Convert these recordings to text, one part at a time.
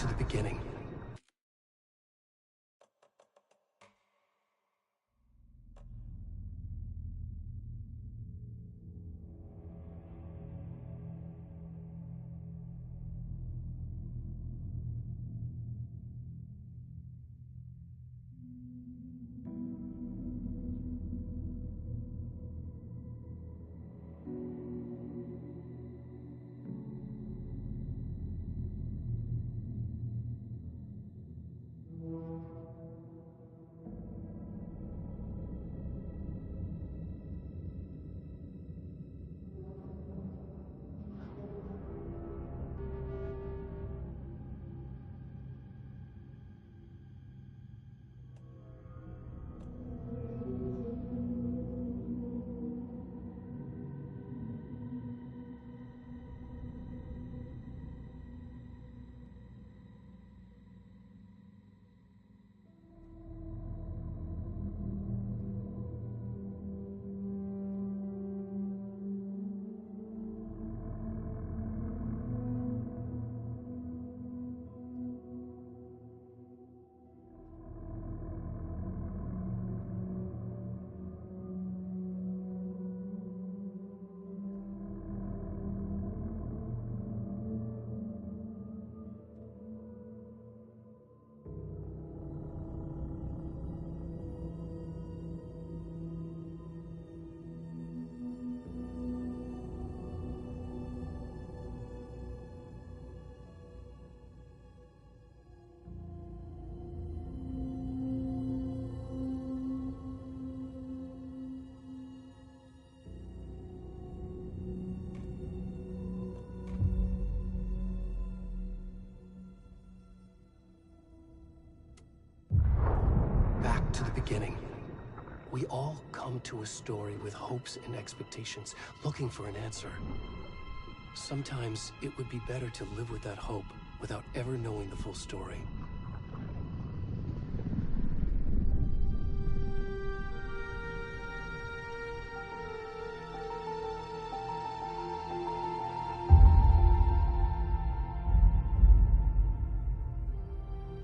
to the beginning. To the beginning. We all come to a story with hopes and expectations, looking for an answer. Sometimes it would be better to live with that hope without ever knowing the full story.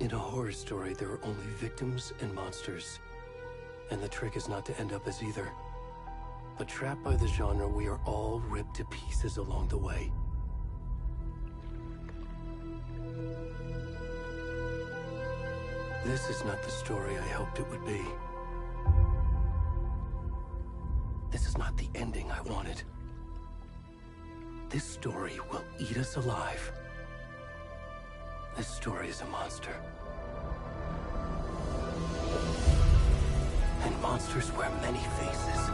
In a horror story, there are only victims and monsters. And the trick is not to end up as either. But trapped by the genre, we are all ripped to pieces along the way. This is not the story I hoped it would be. This is not the ending I wanted. This story will eat us alive. This story is a monster. And monsters wear many faces.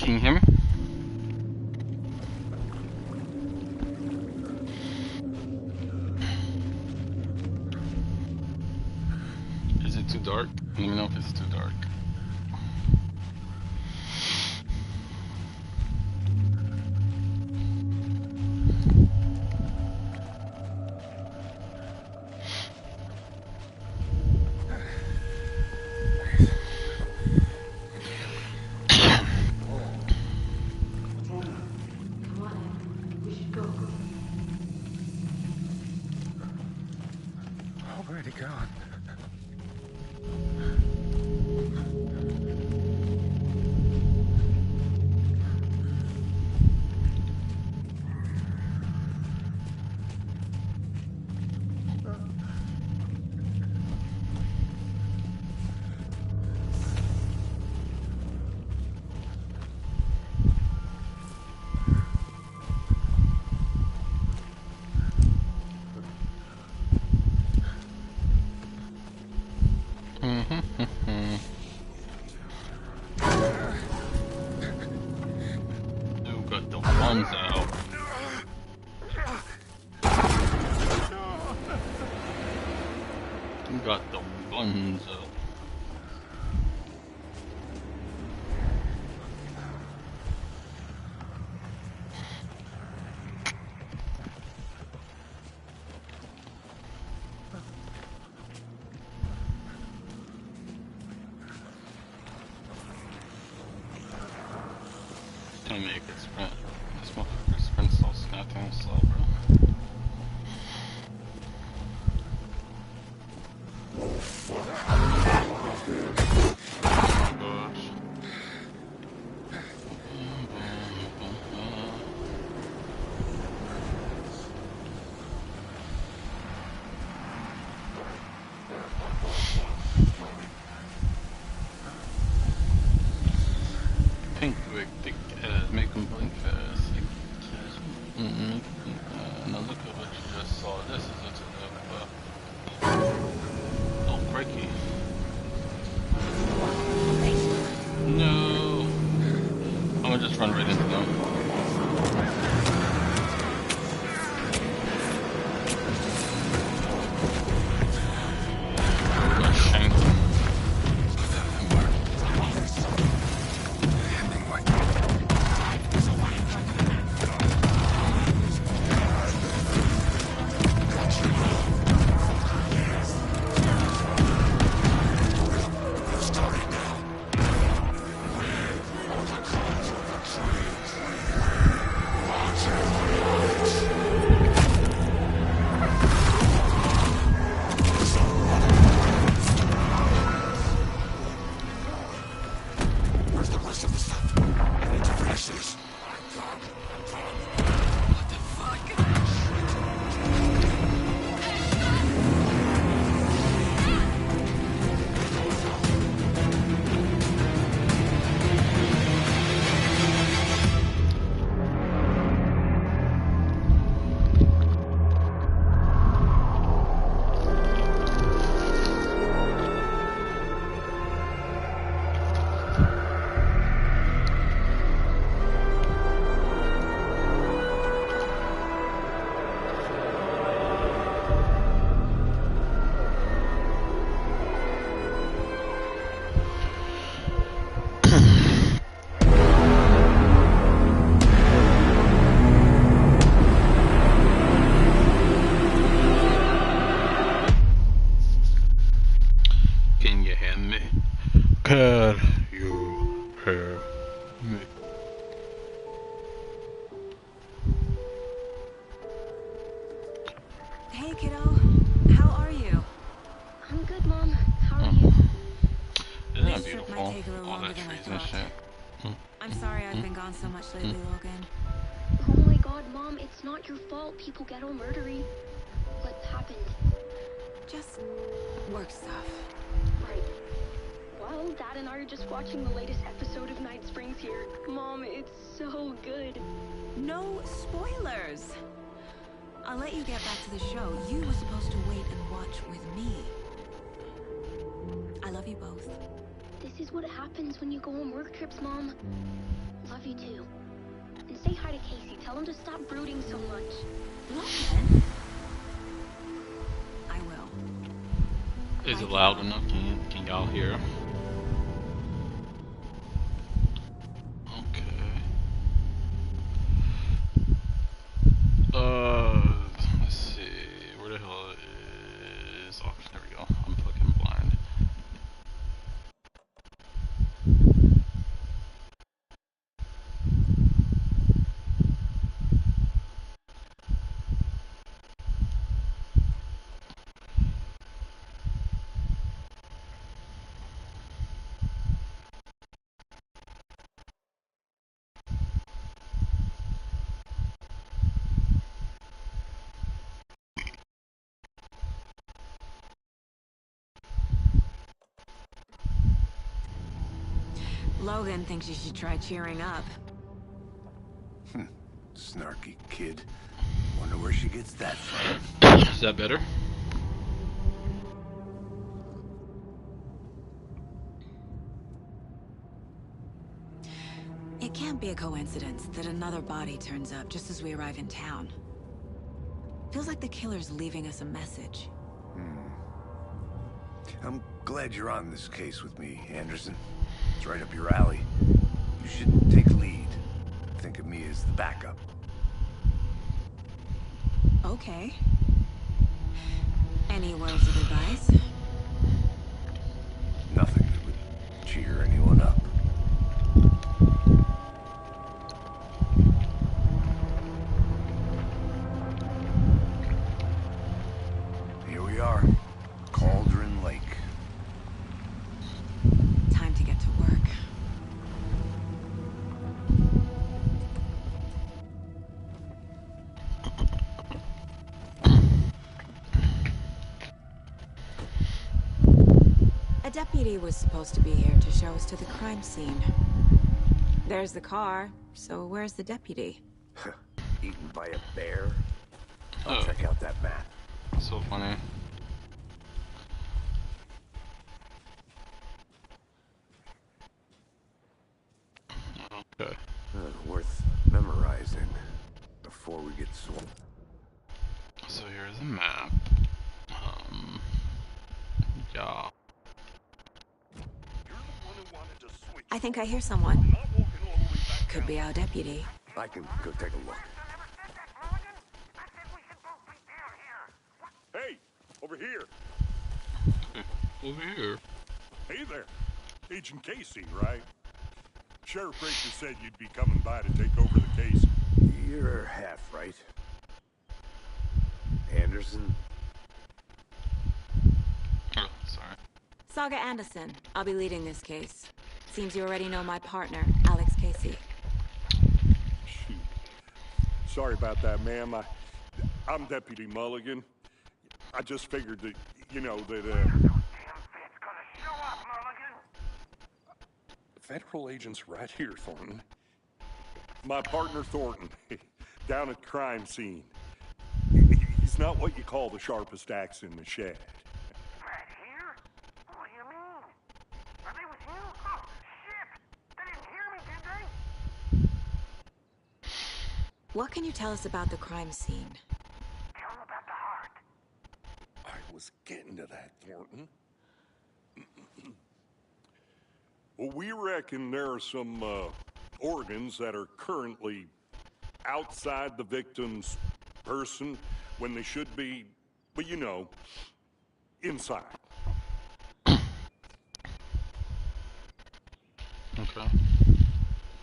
Can you hear me? Is it too dark? Let me know if it's too dark. Where'd it go? You got the ones out. You got the ones out. Gonna make it sprint. This motherfucker sprints so goddamn slow, bro. Gosh. Pink wig, thick ass, make him blink fast. Now look at what you just saw. This is what you look for. Oh, breaky. No. I'm gonna just run right into them. Can you hear me? Can you hear me? Hey kiddo, how are you? I'm good, Mom. How are you? Isn't that This trip beautiful? might take a little All longer that than I trees and thought. shit. I'm sorry I've been gone so much lately, Logan. Oh my god, Mom, it's not your fault people get all murdery. What happened? Just work stuff. Right. Well, Dad and I are just watching the latest episode of Night Springs here. Mom, it's so good. No spoilers! I'll let you get back to the show. You were supposed to wait and watch with me. I love you both. This is what happens when you go on work trips, Mom. Love you too. And say hi to Casey. Tell him to stop brooding so much. Logan? I will. Is it loud enough? Can y'all hear? Let's see. Where the hell is... Oh, there we go. I'm fucking blind. Logan thinks you should try cheering up. Snarky kid. Wonder where she gets that from. Is that better? It can't be a coincidence that another body turns up just as we arrive in town. Feels like the killer's leaving us a message. I'm glad you're on this case with me, Anderson. It's right up your alley. You should take lead. Think of me as the backup. Okay. Any words of advice? Nothing that would cheer anyone up. Here we are. Cauldron Lake. Time to get to work. A deputy was supposed to be here to show us to the crime scene. There's the car, so where's the deputy? Eaten by a bear? I'll check out that map. So funny. Okay. Worth memorizing before we get swamped. So here's a map. Yeah. I think I hear someone. Could be our deputy. I can go take a look. Hey, over here. Over here. Hey there. Agent Casey, right? Sheriff Breaker said you'd be coming by to take over the case. You're half right. Anderson? Oh, sorry. Saga Anderson. I'll be leading this case. Seems you already know my partner, Alex Casey. Shoot. Sorry about that, ma'am. I'm Deputy Mulligan. I just figured that, you know, that, Federal agents right here, Thornton. My partner, Thornton, down at crime scene. He's not what you call the sharpest axe in the shed. Right here? What do you mean? Are they with you? Oh, shit! They didn't hear me, did they? What can you tell us about the crime scene? Tell them about the heart. I was getting to that, Thornton. Well, we reckon there are some organs that are currently outside the victim's person when they should be, well, you know, inside. Okay.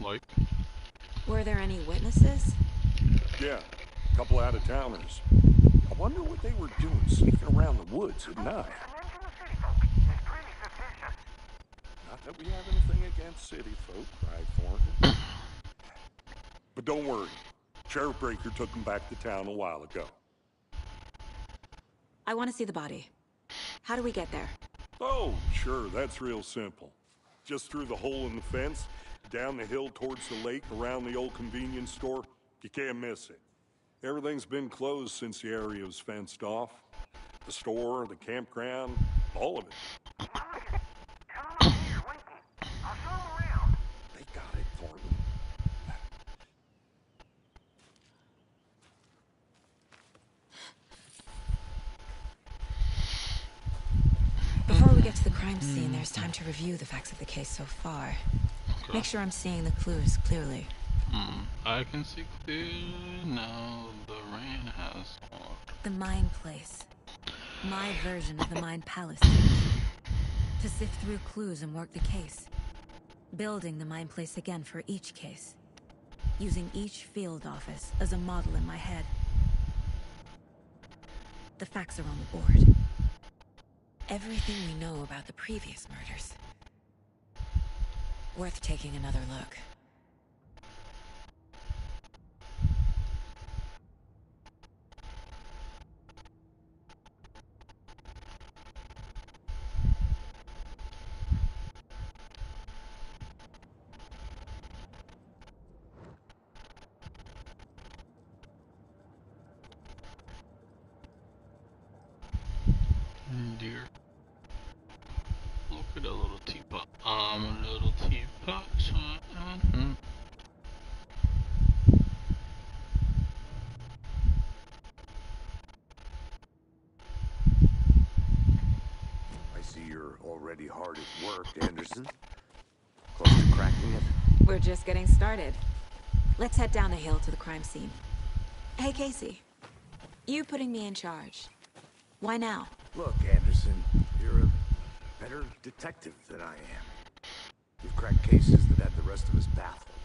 Like? Were there any witnesses? Yeah, a couple out-of-towners. I wonder what they were doing sneaking around the woods at night. Mention the city folk. It's pretty suspicious. Not that we have anything against city folk, right, Thornton? But don't worry. Sheriff Breaker took them back to town a while ago. I want to see the body. How do we get there? Oh, sure, that's real simple. Just through the hole in the fence, down the hill towards the lake, around the old convenience store. You can't miss it. Everything's been closed since the area was fenced off. The store, the campground, all of it. Mulligan, tell them I'm here waiting. get to the crime scene, there's time to review the facts of the case so far. Okay. Make sure I'm seeing the clues clearly. I can see clearly now. The rain has walked. The Mind Place. My version of the Mind Palace. To sift through clues and work the case. Building the Mind Place again for each case. Using each field office as a model in my head. The facts are on the board. Everything we know about the previous murders. Worth taking another look. Dear. Look at a little teapot. A little teapot. I see you're already hard at work, Anderson. Close to cracking it? We're just getting started. Let's head down the hill to the crime scene. Hey, Casey. You putting me in charge. Why now? Look, Anderson, you're a better detective than I am. You've cracked cases that have the rest of us baffled.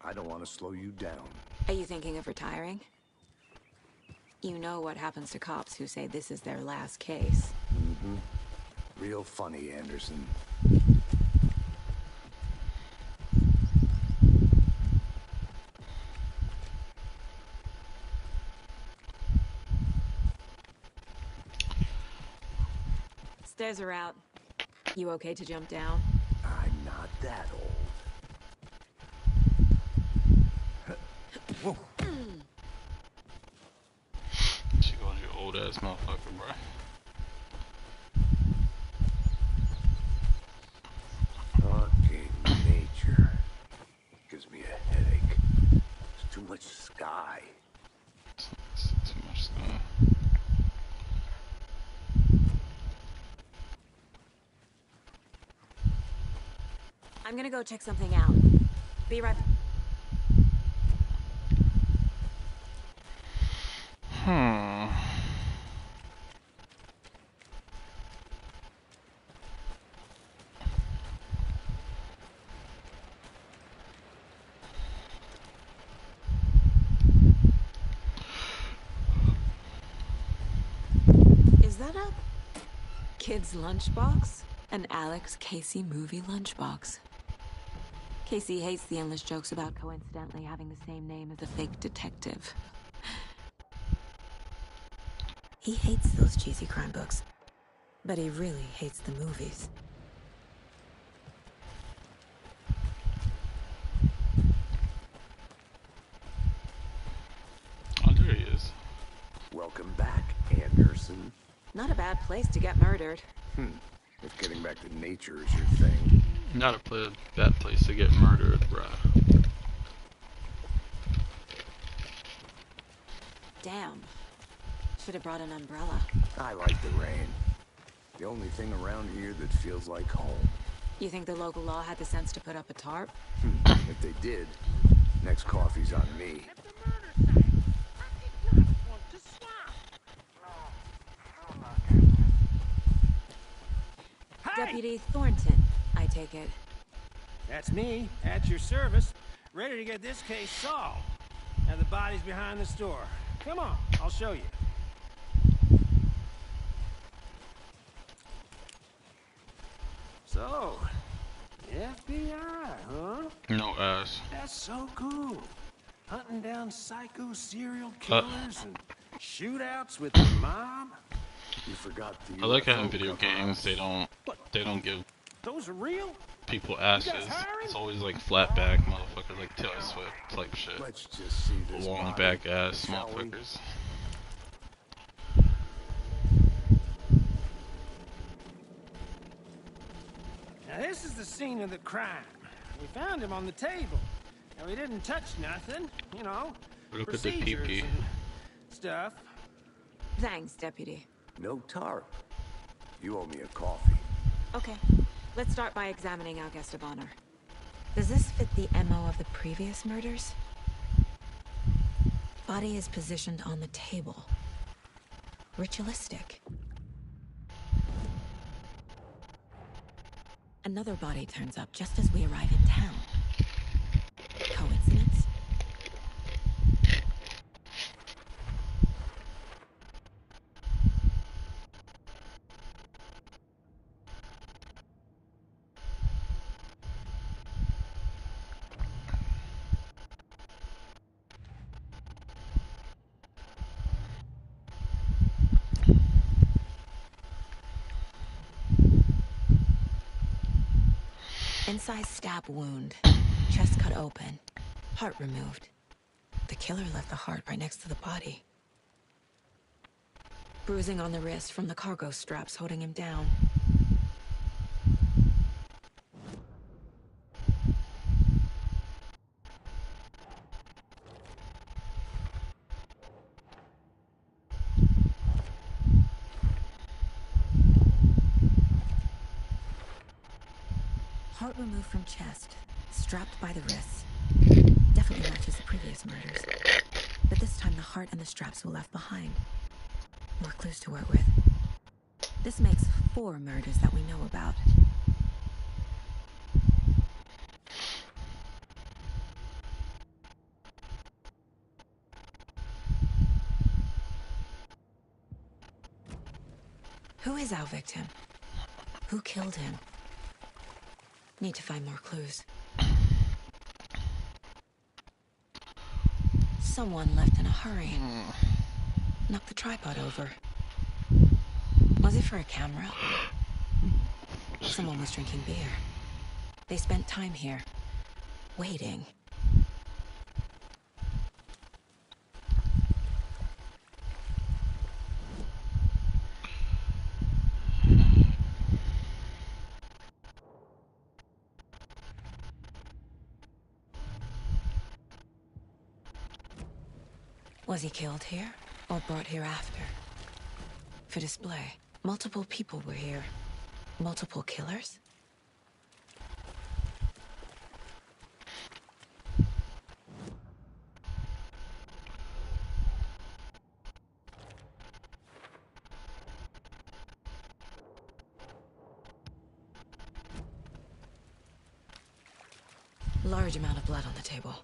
I don't want to slow you down. Are you thinking of retiring? You know what happens to cops who say this is their last case. Mm-hmm. Real funny, Anderson. Stairs are out. You okay to jump down? I'm not that old. Whoa. She called you old ass motherfucker, bro. Fucking nature. Gives me a headache. There's too much sky. It's too much stuff. I'm gonna go check something out. Be right back. Is that a kid's lunchbox? An Alex Casey movie lunchbox. Casey hates the endless jokes about coincidentally having the same name as a fake detective. He hates those cheesy crime books, but he really hates the movies. Oh, there he is. Welcome back, Anderson. Not a bad place to get murdered. If getting back to nature is your thing. Not a bad place to get murdered, bruh. Damn. Should have brought an umbrella. I like the rain. The only thing around here that feels like home. You think the local law had the sense to put up a tarp? If they did, next coffee's on me. Deputy Thornton, I take it. That's me, at your service, ready to get this case solved. Now the body's behind the store. Come on, I'll show you. So, FBI, huh? No ass. That's so cool. Hunting down psycho serial killers and shootouts with the mob. You forgot the I like how in UFO video games they don't give Those are real? people asses. It's always like flat back motherfuckers, like Taylor Swift type shit. Let's just see this Long body, back ass shall we? motherfuckers. Now this is the scene of the crime. We found him on the table. Now he didn't touch nothing, you know. Look at the procedures pee-pee. and stuff. Thanks, Deputy. No tarp. You owe me a coffee. Okay, let's start by examining our guest of honor. Does this fit the MO of the previous murders? Body is positioned on the table. Ritualistic. Another body turns up just as we arrive in town. Coincidence? Inside stab wound, chest cut open, heart removed. The killer left the heart right next to the body. Bruising on the wrist from the cargo straps holding him down. Heart removed from chest, strapped by the wrists. Definitely matches the previous murders. But this time the heart and the straps were left behind. More clues to work with. This makes 4 murders that we know about. Who is our victim? Who killed him? Need to find more clues. Someone left in a hurry. Knocked the tripod over. Was it for a camera? Someone was drinking beer. They spent time here, waiting. Was he killed here, or brought here after? For display. Multiple people were here. Multiple killers? Large amount of blood on the table.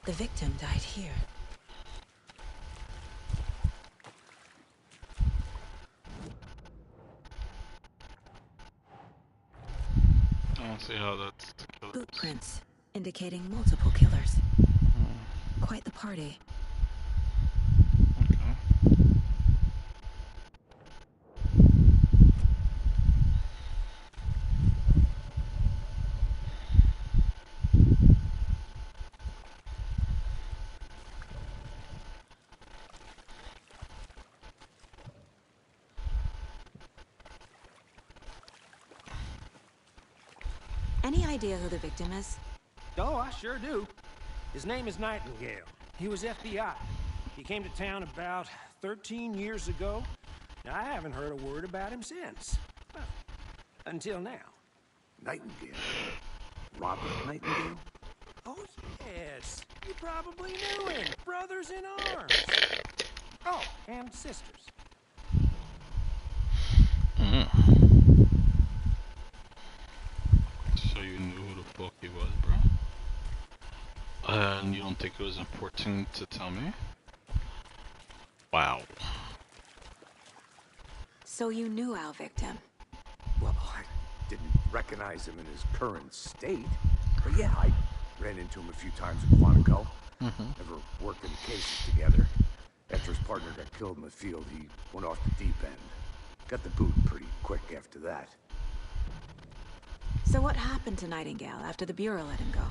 The victim died here. I don't see how that's the killers. Boot prints, indicating multiple killers. Quite the party. Okay. Any idea who the victim is? Oh, I sure do. His name is Nightingale. He was FBI. He came to town about 13 years ago. Now, I haven't heard a word about him since. Well, until now. Nightingale? Robert Nightingale? Oh, yes. You probably knew him. Brothers in arms. Oh, and sisters. So you knew who the fuck he was, bro? And you don't think it was important to tell me? Wow. So you knew our victim? Well, I didn't recognize him in his current state. But yeah, I ran into him a few times at Quantico. Never worked any cases together. After his partner got killed in the field, he went off the deep end. Got the boot pretty quick after that. So what happened to Nightingale after the Bureau let him go?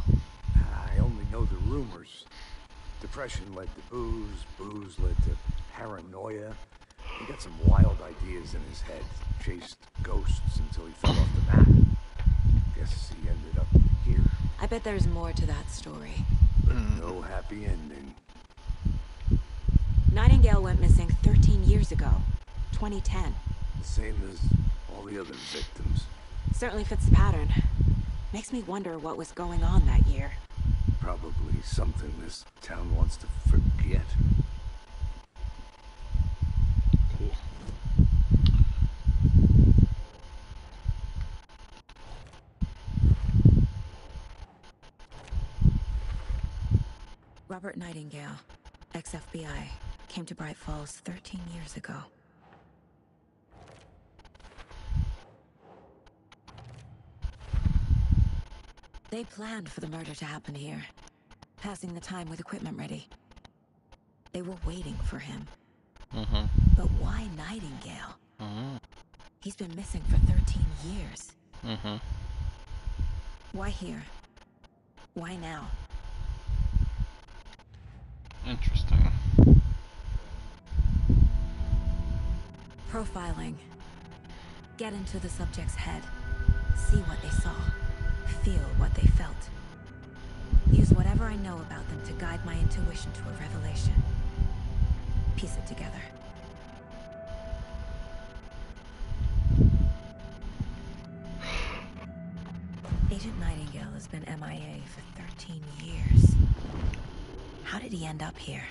I only know the rumors. Depression led to booze, booze led to paranoia. He got some wild ideas in his head, chased ghosts until he fell off the map. Guess he ended up here. I bet there's more to that story. But no happy ending. Nightingale went missing 13 years ago, 2010. Same as all the other victims. Certainly fits the pattern. Makes me wonder what was going on that year. Probably something this town wants to forget. Cool. Robert Nightingale, ex-FBI, came to Bright Falls 13 years ago. They planned for the murder to happen here, passing the time with equipment ready. They were waiting for him. But why Nightingale? He's been missing for 13 years. Why here? Why now? Interesting. Profiling. Get into the subject's head. See what they saw. Feel what they felt. Use whatever I know about them to guide my intuition to a revelation. Piece it together. Agent Nightingale has been MIA for 13 years. How did he end up here?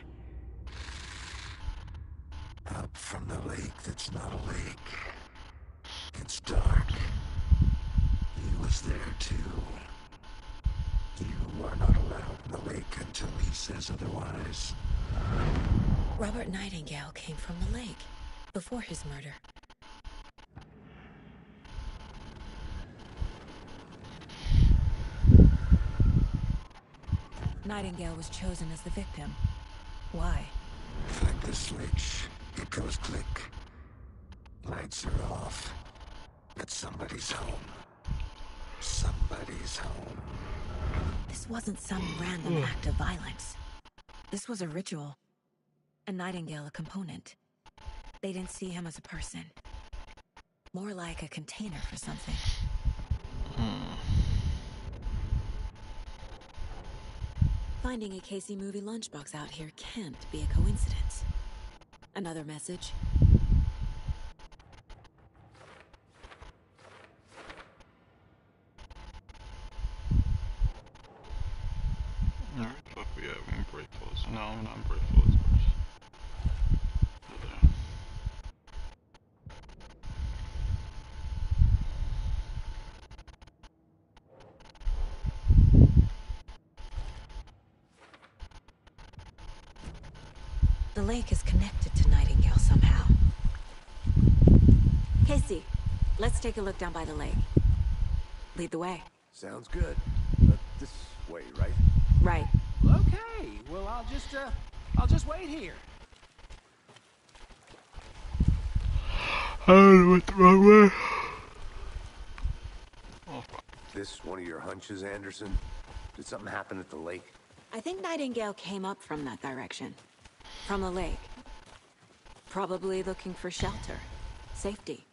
Up from the lake that's not a lake. It's dark. He was there too. You are not allowed in the lake until he says otherwise. Robert Nightingale came from the lake, before his murder. Nightingale was chosen as the victim. Why? Like the switch, it goes click. Lights are off. But somebody's home. Somebody's home. This wasn't some random act of violence. This was a ritual. And Nightingale a component. They didn't see him as a person. More like a container for something. Finding a Casey movie lunchbox out here can't be a coincidence. Another message. Alright, fuck we have in Bright Falls. No, I'm not in Bright Falls. The lake is connected to Nightingale somehow. Casey, let's take a look down by the lake. Lead the way. Sounds good. This way, right? Right. Okay, well, I'll just wait here. I went the wrong way. Oh, fuck. This one of your hunches, Anderson? Did something happen at the lake? I think Nightingale came up from that direction. From the lake. Probably looking for shelter. Safety.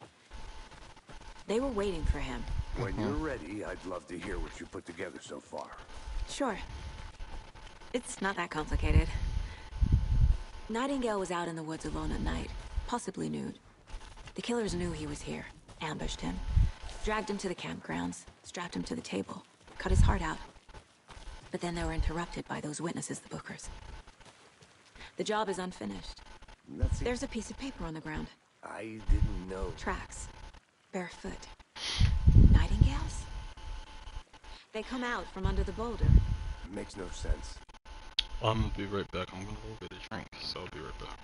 They were waiting for him. When you're ready, I'd love to hear what you put together so far. Sure. It's not that complicated. Nightingale was out in the woods alone at night, possibly nude. The killers knew he was here, ambushed him, dragged him to the campgrounds, strapped him to the table, cut his heart out. But then they were interrupted by those witnesses, the Bookers. The job is unfinished. There's a piece of paper on the ground. I didn't know. Tracks. Barefoot. Nightingales? They come out from under the boulder. Makes no sense. I'm gonna be right back. I'm gonna go get a drink, so I'll be right back.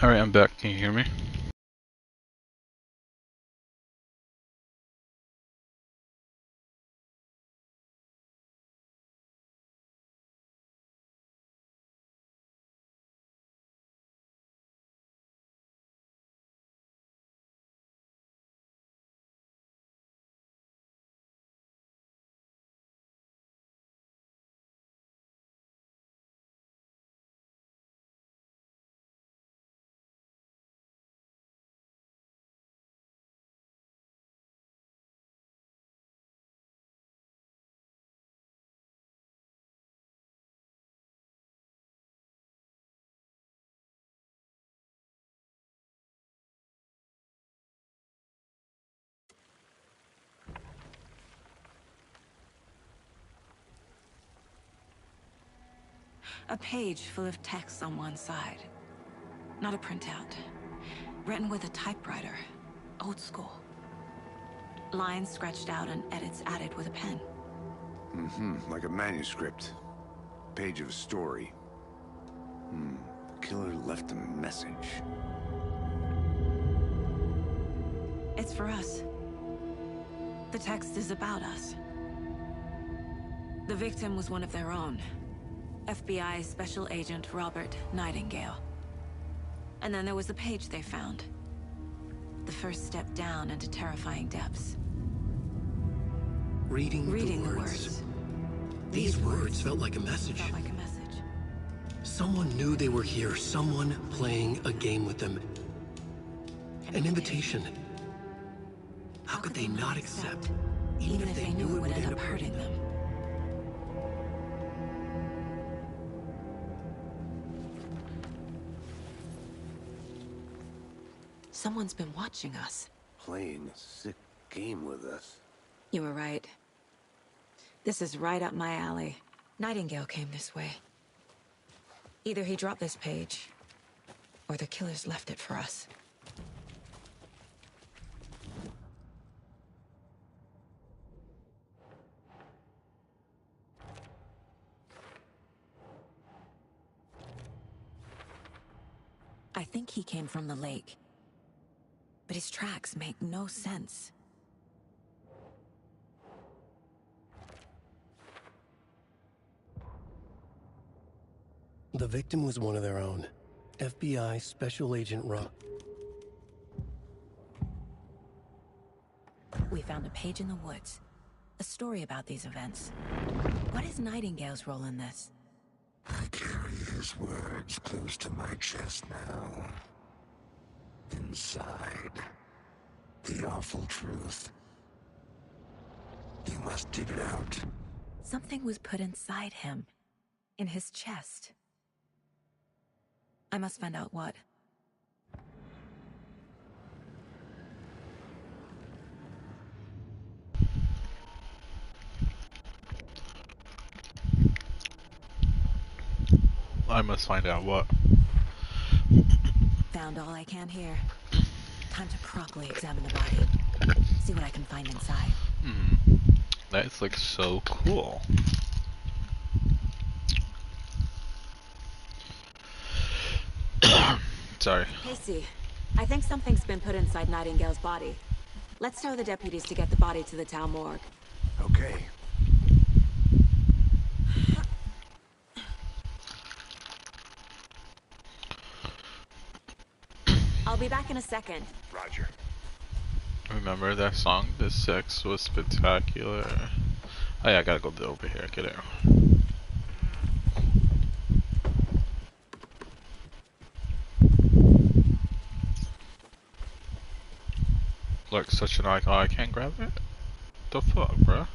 Alright, I'm back. Can you hear me? A page full of text on one side. Not a printout. Written with a typewriter. Old school. Lines scratched out and edits added with a pen. Like a manuscript. Page of a story. The killer left a message. It's for us. The text is about us. The victim was one of their own. FBI Special Agent Robert Nightingale. And then there was the page they found. The first step down into terrifying depths. Reading the words. These words felt like a message. Someone knew they were here. Someone playing a game with them. An invitation. How could they not accept, even if they knew it would end up hurting them? Someone's been watching us. Playing a sick game with us. You were right. This is right up my alley. Nightingale came this way. Either he dropped this page, or the killers left it for us. I think he came from the lake. But his tracks make no sense. The victim was one of their own. FBI Special Agent Rob. We found a page in the woods. A story about these events. What is Nightingale's role in this? I carry his words close to my chest now. Inside, the awful truth. You must dig it out. Something was put inside him. In his chest. I must find out what. I must find out what. Found all I can here. Time to properly examine the body. See what I can find inside. That's like so cool. Sorry. Casey, I think something's been put inside Nightingale's body. Let's tell the deputies to get the body to the town morgue. Okay. I'll be back in a second. Roger. Remember that song? The sex was spectacular. Oh yeah, I gotta go over here. Get it. Look, such an icon. I can't grab it? The fuck, bruh?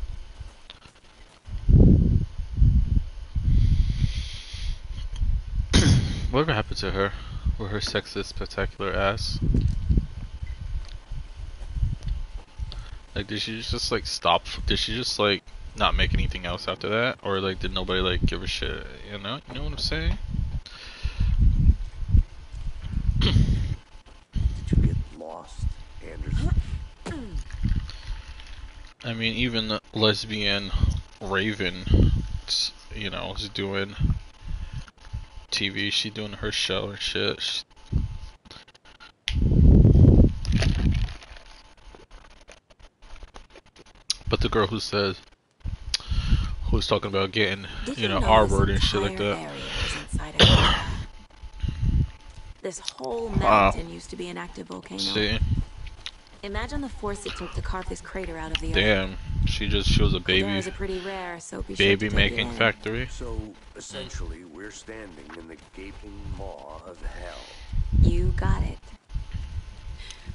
Whatever happened to her? With her sexist, spectacular ass? Like, did she just like stop? Did she just like not make anything else after that? Or like, did nobody like give a shit? You know what I'm saying? Did you get lost, Anderson? I mean, even the lesbian Raven, you know, is doing TV. She doing her show and shit. The girl who says, who's talking about getting, Did you you know, know R this word and shit like entire that. area is inside a crater? This whole mountain used to be an active volcano. See? Imagine the force it took to carve this crater out of the earth. Damn. She was a Caldera baby. is a pretty rare, so be sure to Baby take making it in. factory. So, essentially, we're standing in the gaping maw of hell. You got it.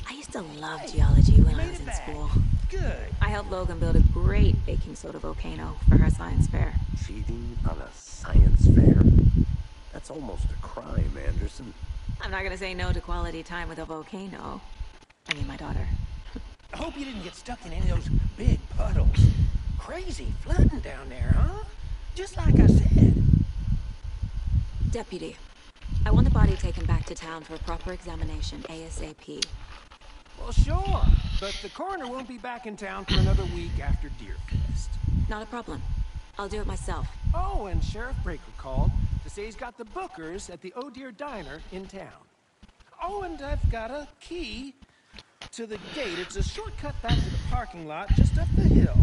I used to love geology when I was in school. Good. I helped Logan build a great baking soda volcano for her science fair. Cheating on a science fair? That's almost a crime, Anderson. I'm not gonna say no to quality time with a volcano. I mean, my daughter. I hope you didn't get stuck in any of those big puddles. Crazy flooding down there, huh? Just like I said. Deputy, I want the body taken back to town for a proper examination ASAP. Well, sure, but the coroner won't be back in town for another week after Deerfest. Not a problem. I'll do it myself. Oh, and Sheriff Breaker called to say he's got the Bookers at the Oh Dear Diner in town. Oh, and I've got a key to the gate. It's a shortcut back to the parking lot just up the hill.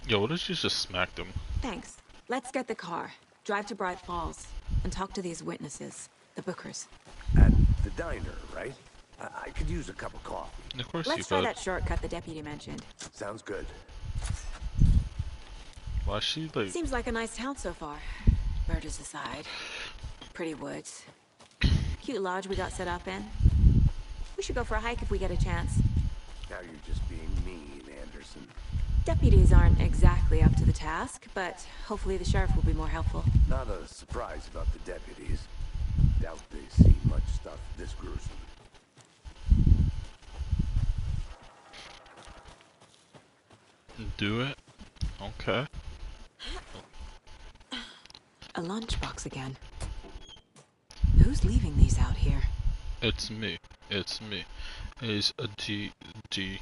Yo, what if you just smacked him? Thanks. Let's get the car, drive to Bright Falls, and talk to these witnesses, the Bookers. At the diner, right? I could use a cup of coffee. Of course you Let's try could. that shortcut the deputy mentioned. Sounds good. Why is she like... Seems like a nice town so far. Murders aside. Pretty woods. Cute lodge we got set up in. We should go for a hike if we get a chance. Now you're just being mean, Anderson. Deputies aren't exactly up to the task, but hopefully the sheriff will be more helpful. Not a surprise about the deputies. Doubt they see much stuff this gruesome. Do it? Okay. A lunchbox again. Who's leaving these out here? It's me. It's me. It's a DDP.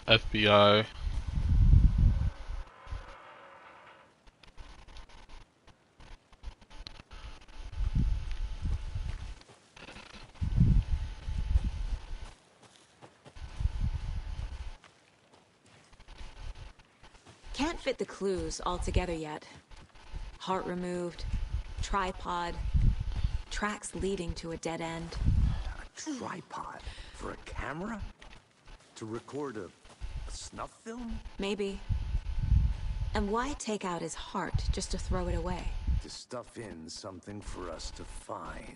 FBI. Can't fit the clues all together yet. Heart removed, tripod, tracks leading to a dead end. A tripod? For a camera? To record a snuff film? Maybe. And why take out his heart just to throw it away? To stuff in something for us to find.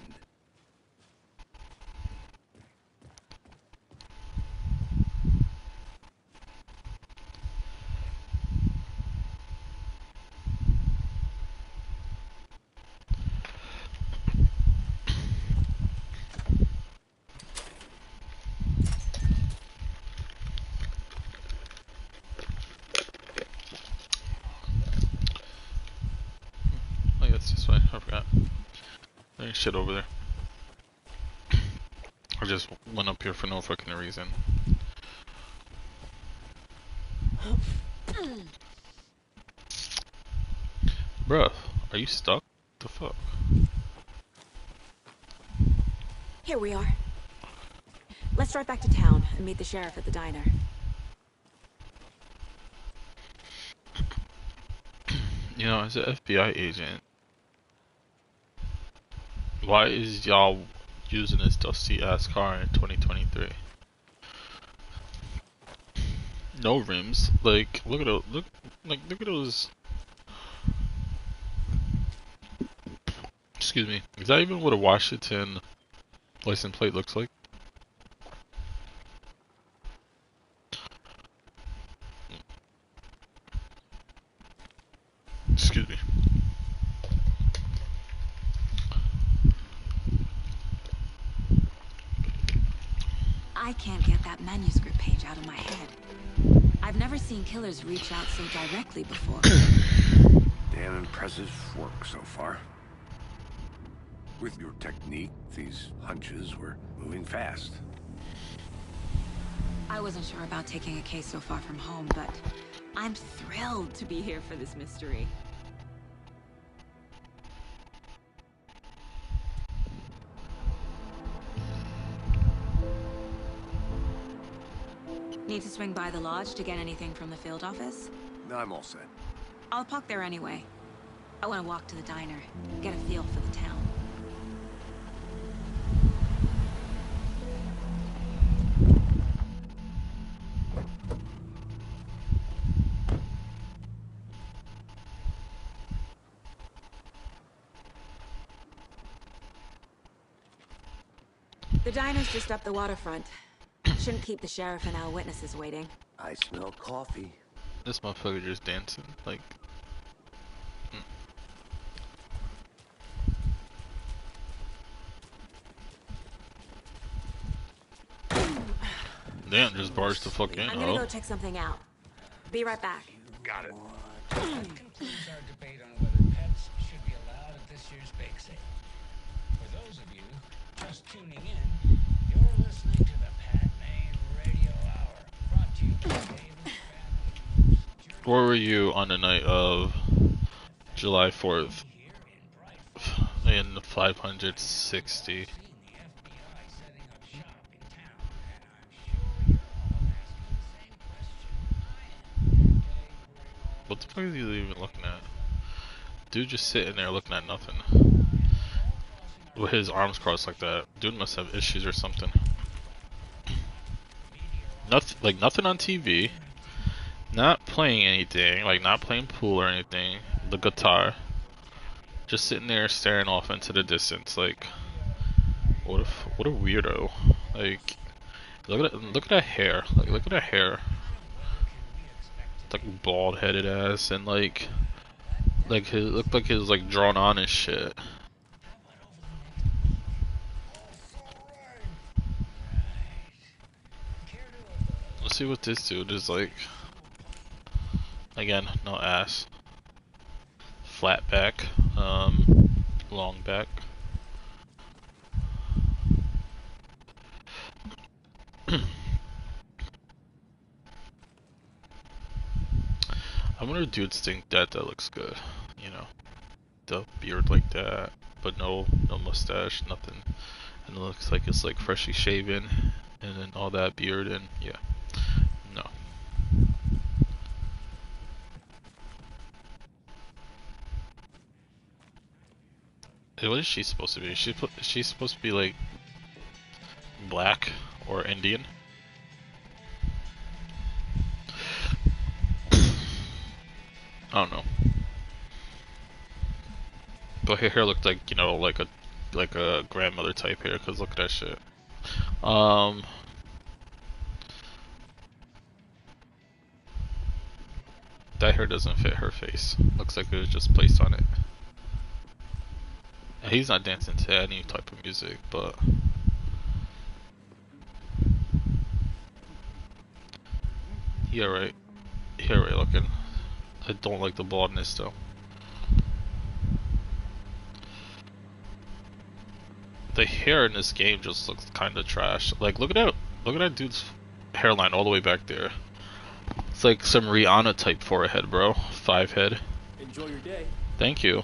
Oh, yeah, it's this way. I forgot. There's shit over there. I just went up here for no fucking reason. Bruh, are you stuck? The fuck? Here we are. Let's drive back to town and meet the sheriff at the diner. You know, as an FBI agent, why is y'all using this dusty ass car in 2023? No rims. Like, look at those. Look at those. Excuse me. Is that even what a Washington license plate looks like? I can't get that manuscript page out of my head. I've never seen killers reach out so directly before. Damn impressive work so far. With your technique, these hunches were moving fast. I wasn't sure about taking a case so far from home, but I'm thrilled to be here for this mystery. Need to swing by the lodge to get anything from the field office? No, I'm all set. I'll park there anyway. I want to walk to the diner, get a feel for the town. The diner's just up the waterfront. Shouldn't keep the sheriff and our witnesses waiting. I smell coffee. This motherfucker just dancing, like... Damn, just barged the fuck in, I'm gonna go check something out. Be right back. Got it. That concludes our debate on whether pets should be allowed at this year's bake sale. For those of you just tuning in, you're listening to the Pat Maine Radio Hour, brought to you by David's Family. Where were you on the night of July 4th in 560? What the fuck is he even looking at? Dude just sitting there looking at nothing. With his arms crossed like that. Dude must have issues or something. Nothing on TV. Not playing anything, like not playing pool or anything. The guitar. Just sitting there staring off into the distance, like what a weirdo. Like look at that hair. Like look at that hair. It's like bald headed ass and like it looked like he was like drawn on and shit. Let's see what this dude is like. Again, no ass. Flat back, long back. I wonder if dudes think that looks good, you know, the beard like that, but no mustache, nothing, and it looks like it's like freshly shaven, and then all that beard, and yeah, no. Hey, what is she supposed to be? She's supposed to be like black or Indian? I don't know. But her hair looked like, you know, like a grandmother type hair, cause look at that shit. That hair doesn't fit her face. Looks like it was just placed on it. And he's not dancing to any type of music, but he alright. He alright looking. I don't like the baldness though. The hair in this game just looks kind of trash. Like look at that dude's hairline all the way back there. It's like some Rihanna type forehead, bro. 5 head. Enjoy your day. Thank you.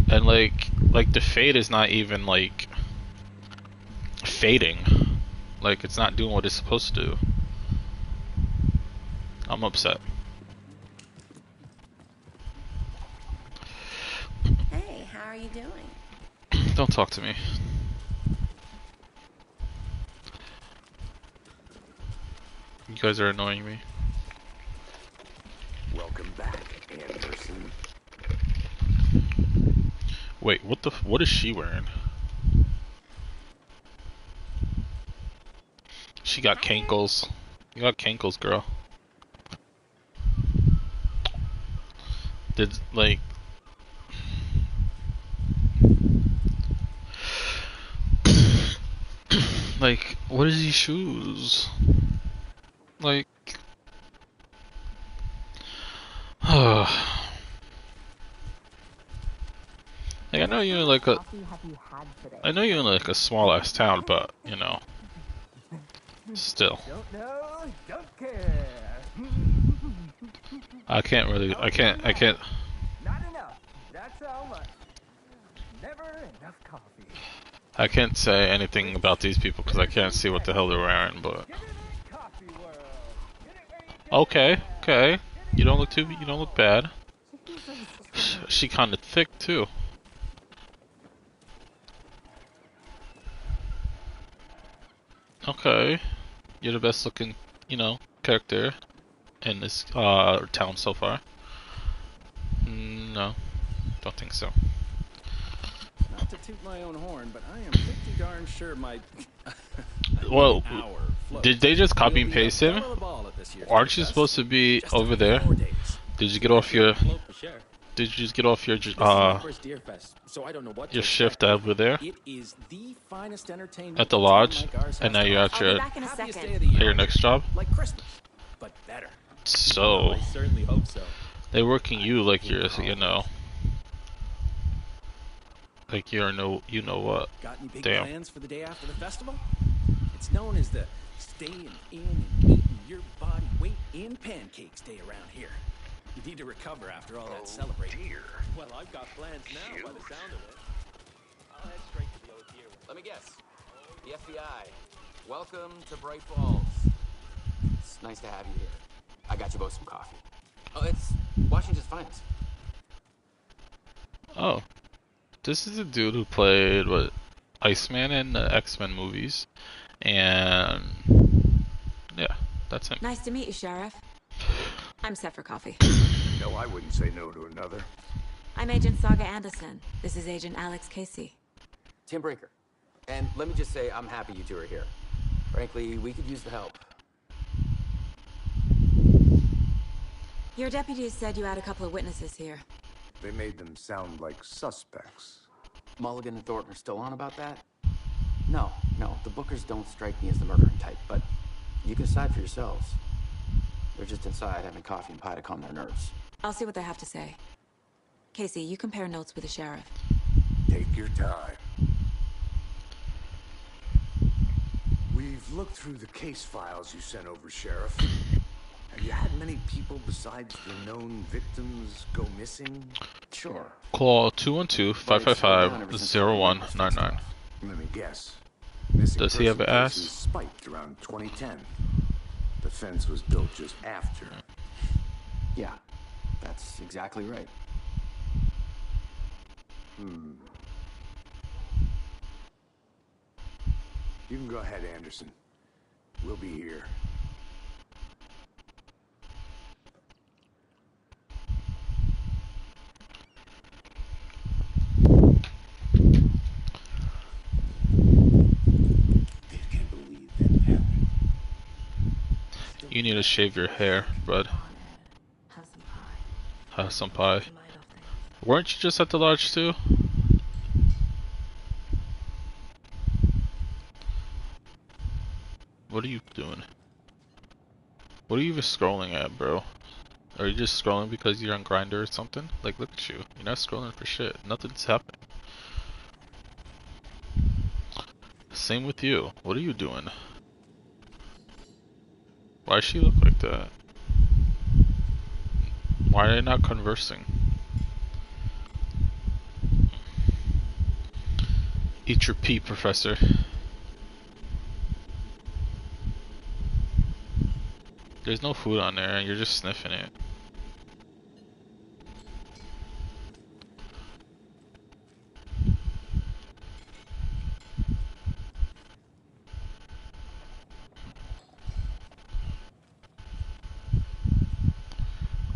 And like the fade is not even like fading. Like it's not doing what it's supposed to do. I'm upset. Hey, how are you doing? Don't talk to me. You guys are annoying me. Welcome back, Anderson. Wait, what is she wearing? She got cankles. You got cankles, girl. What is these shoes? Like, like I know you're in like a, I know you're in like a small ass town, but you know, still. Don't know, don't care. I can't really, I can't. Not enough. That's how much. Never enough coffee. I can't say anything about these people because I can't see what the hell they're wearing, but. Okay, okay. You don't look bad. She kinda thick too. Okay. You're the best looking, character in this town so far. No, don't think so. Not to toot my own horn, but I am pretty darn sure my Well, did they just copy and paste him? Aren't you supposed to be over there? Did you get off your? Did you just get off your shift over there at the lodge, and now you're at your next job? So they're working you like you're, like you're you know what? Got any big Damn. plans for the day after the festival? It's known as the staying in and eating your body weight in pancakes day around here. You need to recover after all that celebrating. Dear. Well, I've got plans now by the sound of it. I'll head straight to the OT. Let me guess. The FBI. Welcome to Bright Falls. It's nice to have you here. I got you both some coffee. Oh, it's Washington's finest. Oh. This is a dude who played, what, Iceman in the X-Men movies. And yeah, that's him. Nice to meet you, Sheriff. I'm set for coffee. No, I wouldn't say no to another. I'm Agent Saga Anderson. This is Agent Alex Casey. Tim Breaker. And let me just say, I'm happy you two are here. Frankly, we could use the help. Your deputies said you had a couple of witnesses here. They made them sound like suspects. Mulligan and Thornton are still on about that? No, the Bookers don't strike me as the murdering type, but you can decide for yourselves. They're just inside having coffee and pie to calm their nerves. I'll see what they have to say. Casey, you compare notes with the sheriff. Take your time. We've looked through the case files you sent over, Sheriff. Have you had many people besides the known victims go missing? Sure. Call 212-555-0199. Let me guess. Does he have an ass? Spiked around 2010. The fence was built just after. Yeah, that's exactly right. You can go ahead, Anderson. We'll be here. You need to shave your hair, bud. Have some pie. Weren't you just at the lodge too? What are you doing? What are you even scrolling at, bro? Are you just scrolling because you're on Grindr or something? Like, look at you. You're not scrolling for shit. Nothing's happening. Same with you. What are you doing? Why does she look like that? Why are they not conversing? Eat your pee, Professor. There's no food on there, you're just sniffing it.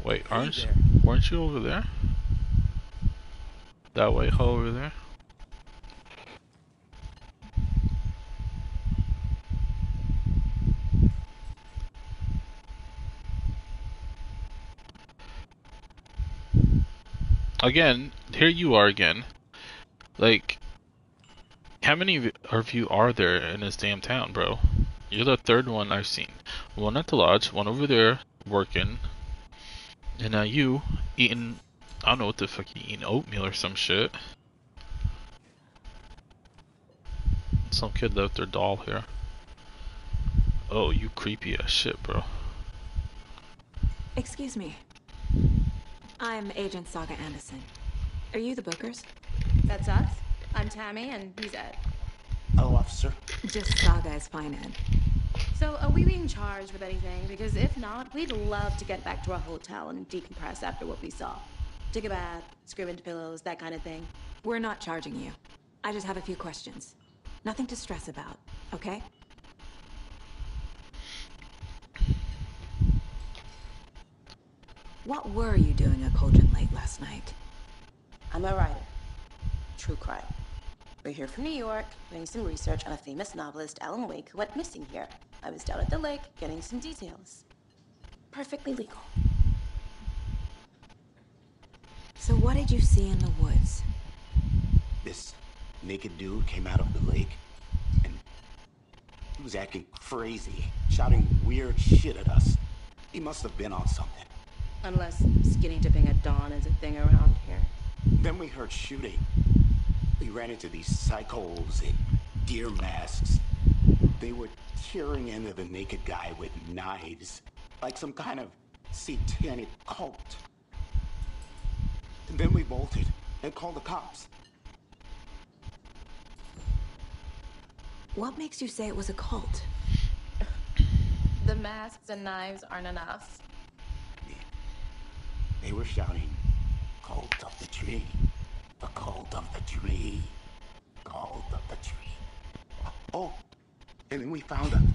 Wait, weren't you over there? That way, over there? Again, here you are again. Like, how many of you are there in this damn town, bro? You're the third one I've seen. One at the lodge, one over there working, and now you eating. I don't know what the fuck you eating, oatmeal or some shit. Some kid left their doll here. Oh, you creepy as shit, bro. Excuse me. I'm Agent Saga Anderson. Are you the Bookers? That's us. I'm Tammy, and he's Ed. Hello, officer. Just Saga is fine, Ed. So, are we being charged with anything? Because if not, we'd love to get back to our hotel and decompress after what we saw. Take a bath, scream into pillows, that kind of thing. We're not charging you. I just have a few questions. Nothing to stress about, okay? What were you doing at Cauldron Lake last night? I'm a writer. True crime. We're here from New York, doing some research on a famous novelist, Alan Wake, who went missing here. I was down at the lake, getting some details. Perfectly legal. So what did you see in the woods? This naked dude came out of the lake, and he was acting crazy, shouting weird shit at us. He must have been on something. Unless skinny dipping at dawn is a thing around here. Then we heard shooting. We ran into these psychos in deer masks. They were tearing into the naked guy with knives, like some kind of satanic cult. And then we bolted and called the cops. What makes you say it was a cult? The masks and knives aren't enough. They were shouting, "Cult of the tree, the cult of the tree, cult of the tree." Oh, and then we found them.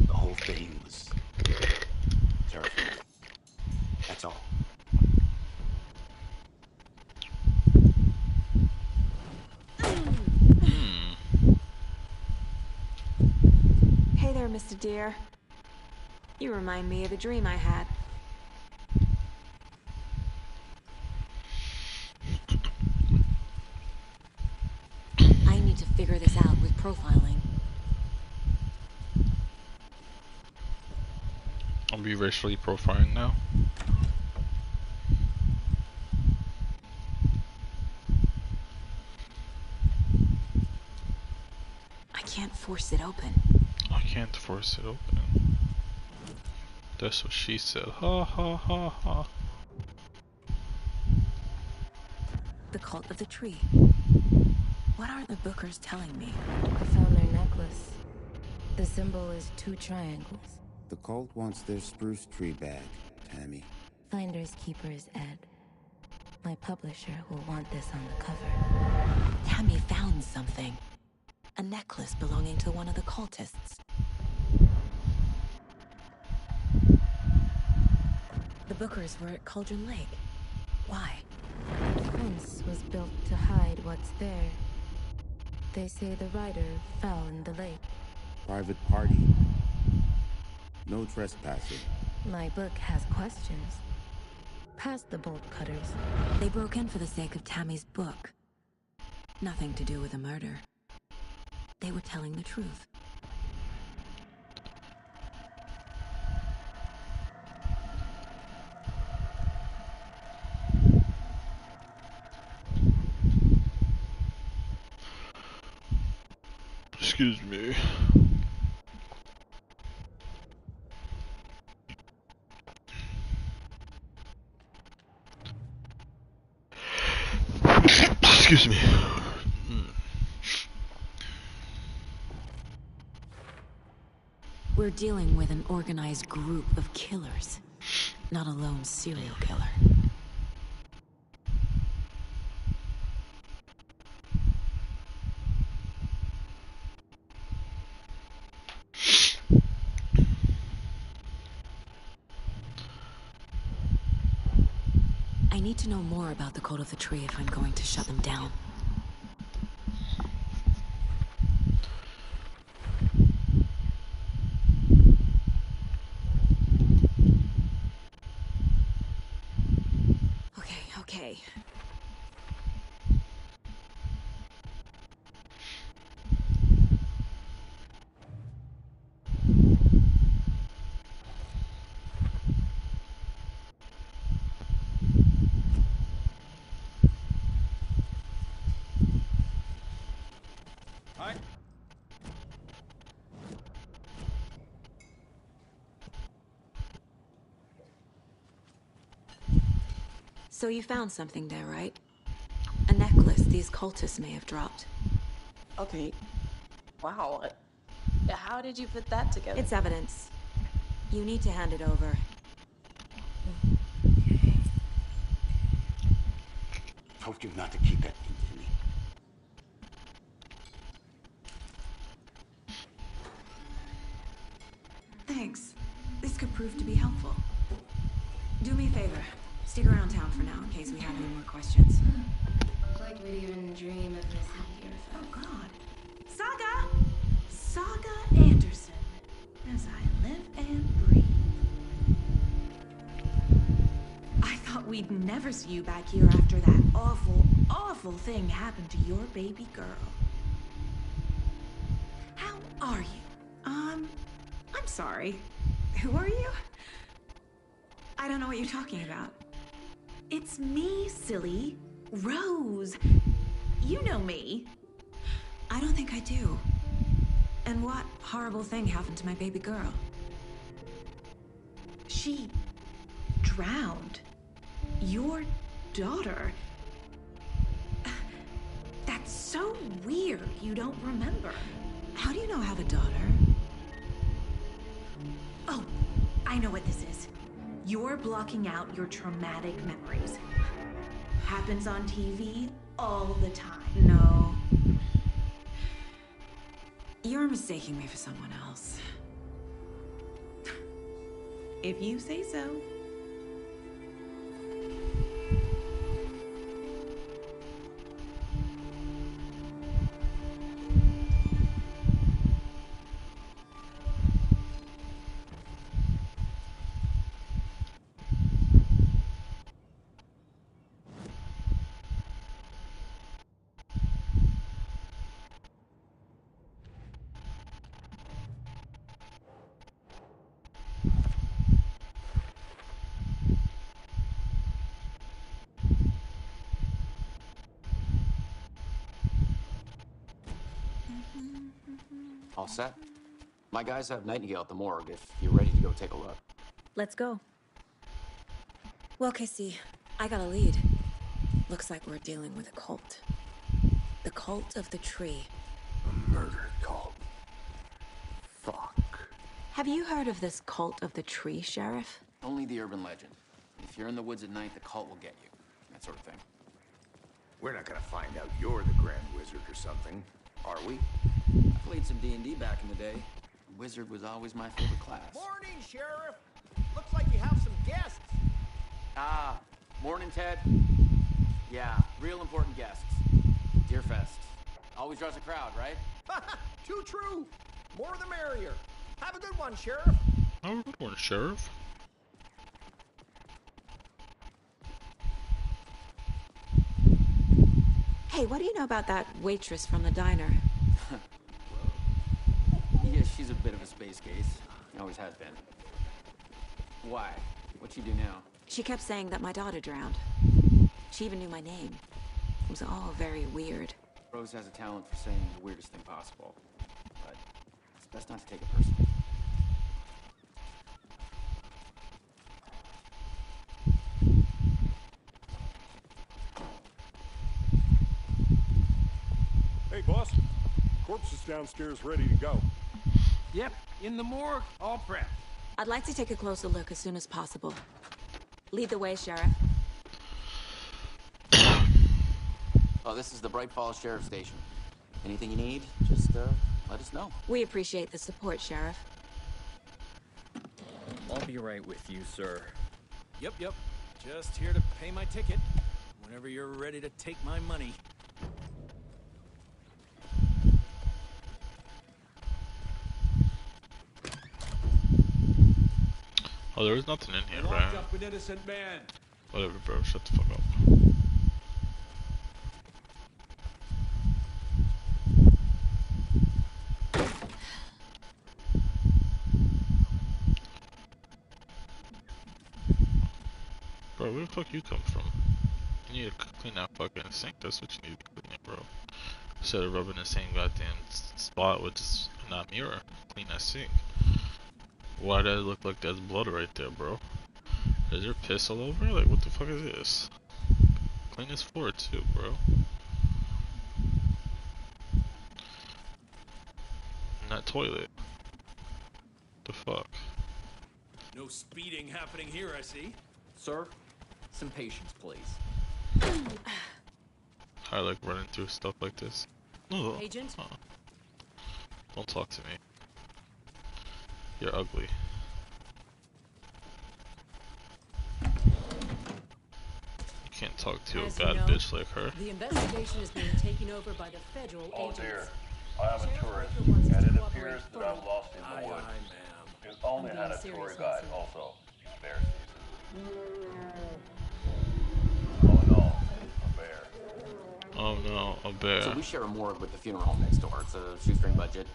The whole thing was terrifying. That's all. Hey there, Mr. Deer. You remind me of a dream I had. I need to figure this out with profiling. I'll be racially profiling now. I can't force it open. I can't force it open. That's what she said. Ha ha ha ha. The cult of the tree. What are the Bookers telling me? I found their necklace. The symbol is 2 triangles. The cult wants their spruce tree back, Tammy. Finders keepers, Ed. My publisher will want this on the cover. Tammy found something. A necklace belonging to one of the cultists. The Bookers were at Cauldron Lake. Why? The fence was built to hide what's there. They say the writer fell in the lake. Private party. No trespassing. My book has questions. Past the bolt cutters. They broke in for the sake of Tammy's book. Nothing to do with a murder. They were telling the truth. Excuse me. Excuse me. We're dealing with an organized group of killers, not a lone serial killer. I need to know more about the Cult of the Tree if I'm going to shut them down. Okay. So you found something there, right? A necklace these cultists may have dropped. Okay. Wow. How did you put that together? It's evidence. You need to hand it over. Told you not to keep that thing to me. Thanks. This could prove to be helpful. Do me a favor. Stick around town for now in case we have any more questions. Looks like we even dream of missing here. Oh, God. Saga! Saga Anderson. As I live and breathe. I thought we'd never see you back here after that awful, awful thing happened to your baby girl. How are you? I'm sorry. Who are you? I don't know what you're talking about. It's me, silly. Rose. You know me. I don't think I do. And what horrible thing happened to my baby girl? She drowned. Your daughter. That's so weird you don't remember. How do you know I have a daughter? Oh, I know what this is. You're blocking out your traumatic memories. Happens on TV all the time. No. You're mistaking me for someone else. If you say so. All set? My guys have Nightingale at the morgue if you're ready to go take a look. Let's go. Well, Casey, I got a lead. Looks like we're dealing with a cult. The cult of the tree. A murder cult. Fuck. Have you heard of this cult of the tree, Sheriff? Only the urban legend. If you're in the woods at night, the cult will get you. That sort of thing. We're not gonna find out you're the Grand Wizard or something, are we? I played some D&D back in the day. Wizard was always my favorite class. Morning, Sheriff. Looks like you have some guests. Ah, morning, Ted. Yeah, real important guests. Deerfest. Always draws a crowd, right? Too true. More the merrier. Have a good one, Sheriff. Have a good one, Sheriff. Hey, what do you know about that waitress from the diner? Yeah, she's a bit of a space case. Always has been. Why? What'd she do now? She kept saying that my daughter drowned. She even knew my name. It was all very weird. Rose has a talent for saying the weirdest thing possible. But it's best not to take it personally. Hey, boss. Corpse is downstairs ready to go. Yep, in the morgue, all prepped. I'd like to take a closer look as soon as possible. Lead the way, Sheriff. Oh, this is the Bright Falls Sheriff Station. Anything you need, just let us know. We appreciate the support, Sheriff. I'll be right with you, sir. Yep. Just here to pay my ticket. Whenever you're ready to take my money. Oh, there was nothing in here, Locked right? up an innocent man. Whatever, bro. Shut the fuck up. Bro, where the fuck you come from? You need to clean that fucking sink. That's what you need to clean it, bro. Instead of rubbing the same goddamn spot with just not mirror. Clean that sink. Why does it look like there's blood right there, bro? Is there piss all over? Like, what the fuck is this? Clean this floor too, bro. And that toilet. The fuck? No speeding happening here, I see. Sir, some patience, please. I like running through stuff like this. Ugh. Agent? Don't talk to me. You're ugly. You can't talk to As a bad you know, bitch like her. The investigation is being taken over by the federal agents. Dear, I am a tourist, Sheriff wants us and to it cooperate appears that fully. I'm lost in the woods. You only I'm had a being tour serious, guide Nelson. also. Bear season. Oh no, a bear. Oh no, a bear. So we share a morgue with the funeral home next door. It's a shoestring budget.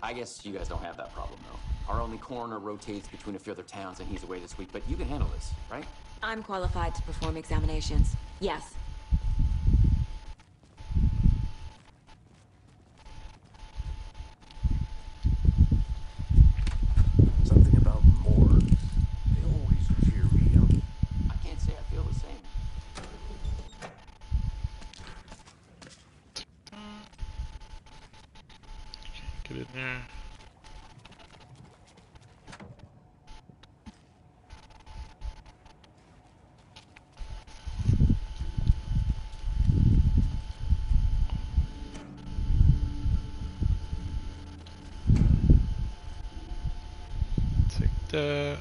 I guess you guys don't have that problem, though. Our only coroner rotates between a few other towns, and he's away this week, but you can handle this, right? I'm qualified to perform examinations. Yes. Something about morgues. They always cheer me up. I can't say I feel the same. Get in there. Take that.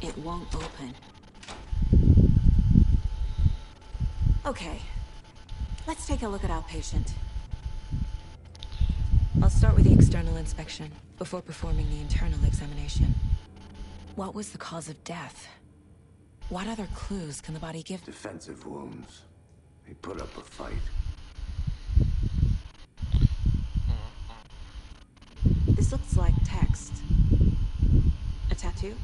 It won't open. Okay. Let's take a look at our patient. I'll start with the external inspection before performing the internal examination. What was the cause of death? What other clues can the body give? Defensive wounds. He put up a fight. This looks like text. A tattoo?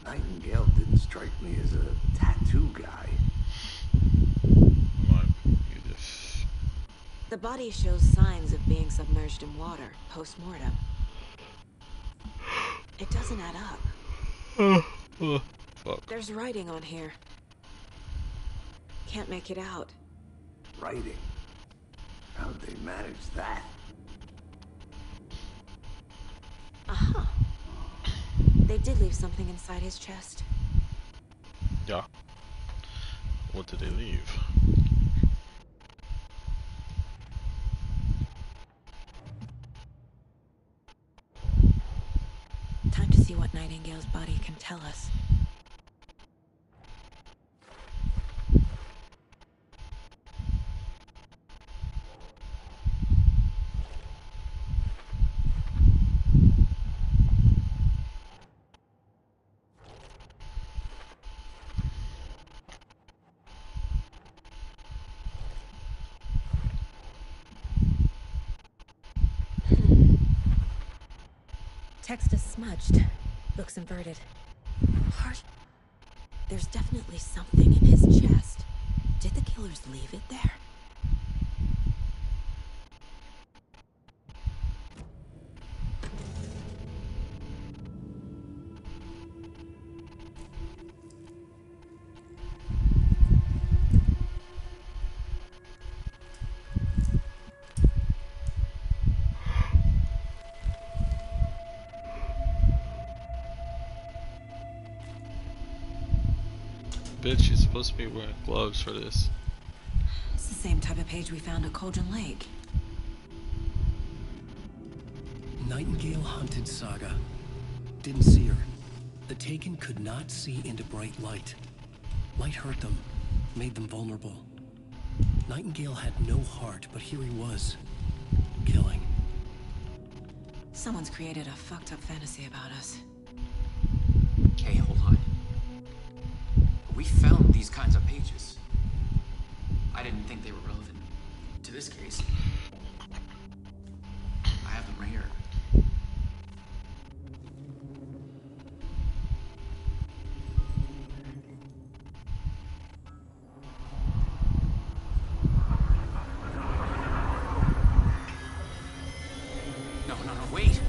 Nightingale didn't strike me as a tattoo guy. The body shows signs of being submerged in water post-mortem. It doesn't add up. Fuck. There's writing on here. Can't make it out. Writing? How'd they manage that? Uh-huh. They did leave something inside his chest. Yeah. What did they leave? Time to see what Nightingale's body can tell us. Text is smudged. Looks inverted. Heart. There's definitely something in his chest. Did the killers leave it there? Bitch, you're supposed to be wearing gloves for this. It's the same type of page we found at Cauldron Lake. Nightingale hunted Saga. Didn't see her. The Taken could not see into bright light. Light hurt them, made them vulnerable. Nightingale had no heart, but here he was, killing. Someone's created a fucked up fantasy about us. Okay, hold on. We found these kinds of pages. I didn't think they were relevant to this case. I have them right here. No, wait!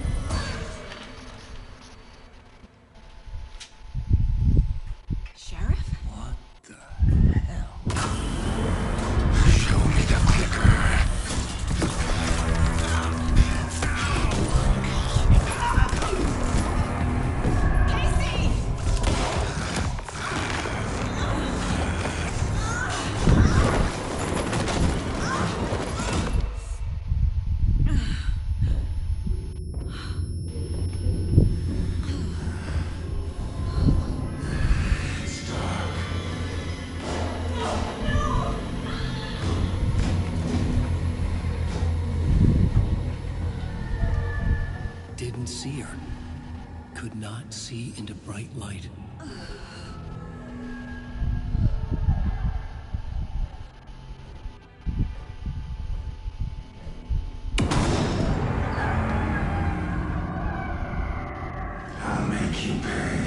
could not see into bright light. I'll make you pay.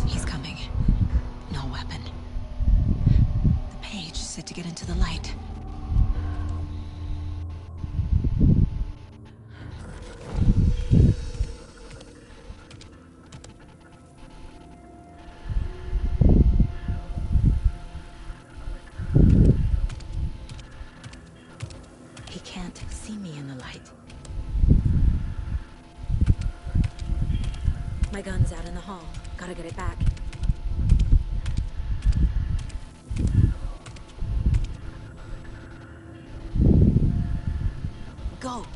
He's coming. No weapon. The page said to get into the light. He can't see me in the light. My gun's out in the hall. Gotta get it back. Go!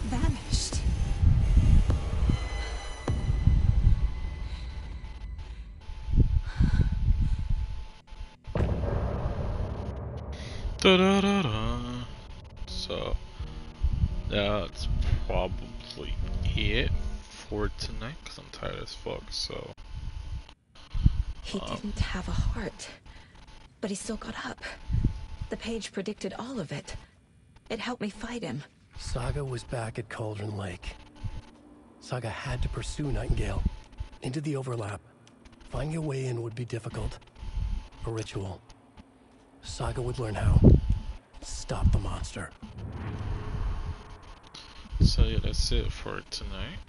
Vanished. Da-da-da-da. So, that's probably it for tonight, because I'm tired as fuck, so... He didn't have a heart, but he still got up. The page predicted all of it. It helped me fight him. Saga was back at Cauldron Lake. Saga had to pursue Nightingale. Into the overlap. Finding a way in would be difficult. A ritual. Saga would learn how. Stop the monster. So yeah, that's it for tonight.